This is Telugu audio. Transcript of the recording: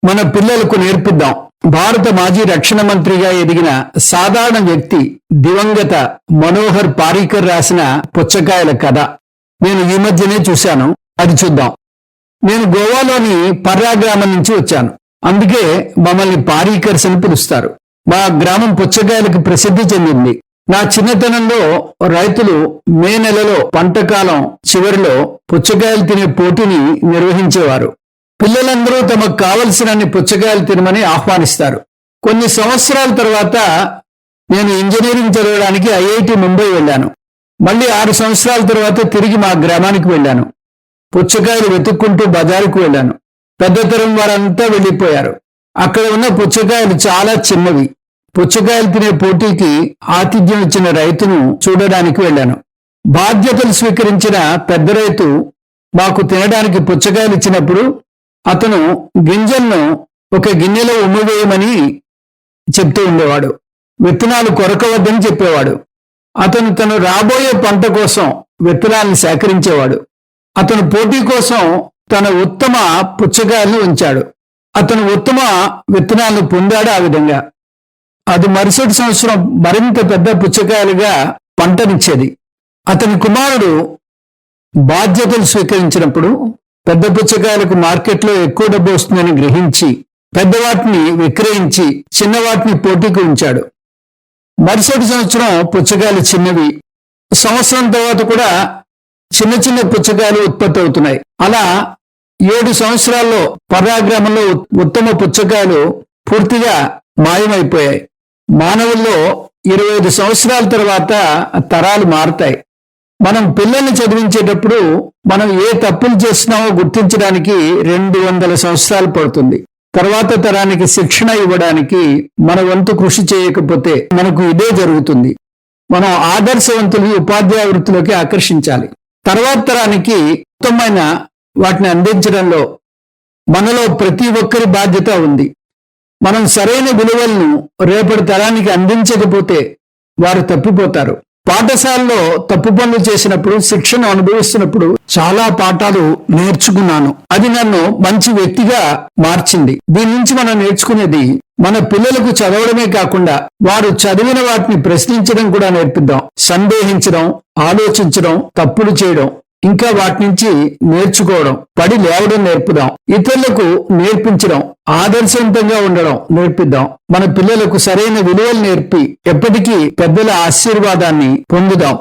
మన పిల్లలకు నేర్పిద్దాం. భారత మాజీ రక్షణ మంత్రిగా ఎదిగిన సాధారణ వ్యక్తి దివంగత మనోహర్ పారీకర్ రాసిన పుచ్చకాయల కథ నేను ఈ మధ్యనే చూశాను. అది చూద్దాం. నేను గోవాలోని పర్రా గ్రామం నుంచి వచ్చాను. అందుకే మమ్మల్ని పారీకర్స్ అని పిలుస్తారు. మా గ్రామం పుచ్చకాయలకు ప్రసిద్ధి చెందింది. నా చిన్నతనంలో రైతులు మే నెలలో పంటకాలం చివరిలో పుచ్చకాయలు తినే పోటీని నిర్వహించేవారు. పిల్లలందరూ తమకు కావలసినన్ని పుచ్చకాయలు తినమని ఆహ్వానిస్తారు. కొన్ని సంవత్సరాల తర్వాత నేను ఇంజనీరింగ్ చదవడానికి ఐఐటి ముంబై వెళ్ళాను. మళ్ళీ 6 సంవత్సరాల తర్వాత తిరిగి మా గ్రామానికి వెళ్ళాను. పుచ్చకాయలు వెతుక్కుంటూ బజారుకు వెళ్ళాను. పెద్ద తరం వారంతా వెళ్ళిపోయారు. అక్కడ ఉన్న పుచ్చకాయలు చాలా చిన్నవి. పుచ్చకాయలు తినే పోటీకి ఆతిథ్యం ఇచ్చిన రైతును చూడడానికి వెళ్ళాను. బాధ్యతలు స్వీకరించిన పెద్ద రైతు మాకు తినడానికి పుచ్చకాయలు ఇచ్చినప్పుడు అతను గింజలను ఒక గిన్నెలో ఉమ్మివేయమని చెప్తూ ఉండేవాడు. విత్తనాలు కొరకవద్దని చెప్పేవాడు. అతను తను రాబోయే పంట కోసం విత్తనాలను సేకరించేవాడు. అతను పోటీ కోసం తన ఉత్తమ పుచ్చకాయలను ఉంచాడు. అతను ఉత్తమ విత్తనాలను పొందాడు. ఆ విధంగా అది మరుసటి సంవత్సరం మరింత పెద్ద పుచ్చకాయలుగా పంటనిచ్చేది. అతని కుమారుడు బాధ్యతలు స్వీకరించినప్పుడు పెద్ద పుచ్చకాయలకు మార్కెట్లో ఎక్కువ డబ్బు వస్తుందని గ్రహించి పెద్దవాటిని విక్రయించి చిన్నవాటిని పోటీకి ఉంచాడు. మరుసటి సంవత్సరం పుచ్చకాయలు చిన్నవి. సంవత్సరం తర్వాత కూడా చిన్న చిన్న పుచ్చకాయలు ఉత్పత్తి అవుతున్నాయి. అలా 7 సంవత్సరాల్లో పర్రా గ్రామంలో ఉత్తమ పుచ్చకాయలు పూర్తిగా మాయమైపోయాయి. మానవుల్లో 25 సంవత్సరాల తర్వాత తరాలు మారుతాయి. మనం పిల్లల్ని చదివించేటప్పుడు మనం ఏ తప్పులు చేస్తున్నామో గుర్తించడానికి 200 సంవత్సరాలు పడుతుంది. తర్వాత తరానికి శిక్షణ ఇవ్వడానికి మన వంతు కృషి చేయకపోతే మనకు ఇదే జరుగుతుంది. మనం ఆదర్శవంతుల్ని ఉపాధ్యాయ వృత్తిలోకి ఆకర్షించాలి. తర్వాత తరానికి ఉత్తమమైన వాటిని అందించడంలో మనలో ప్రతి ఒక్కరి బాధ్యత ఉంది. మనం సరైన విలువలను రేపటి తరానికి అందించకపోతే వారు తప్పిపోతారు. పాఠశాలలో తప్పు పనులు చేసినప్పుడు శిక్షణ అనుభవిస్తున్నప్పుడు చాలా పాఠాలు నేర్చుకున్నాను. అది నన్ను మంచి వ్యక్తిగా మార్చింది. దీని నుంచి మనం నేర్చుకునేది మన పిల్లలకు చదవడమే కాకుండా వారు చదివిన వాటిని ప్రశ్నించడం కూడా నేర్పిద్దాం. సందేహించడం, ఆలోచించడం, తప్పులు చేయడం, ఇంకా వాటి నుంచి నేర్చుకోవడం, పడి లేవడం నేర్పుదాం. ఇతరులకు నేర్పించడం, ఆదర్శవంతంగా ఉండడం నేర్పిద్దాం. మన పిల్లలకు సరైన విలువలు నేర్పి ఎప్పటికీ పెద్దల ఆశీర్వాదాన్ని పొందుదాం.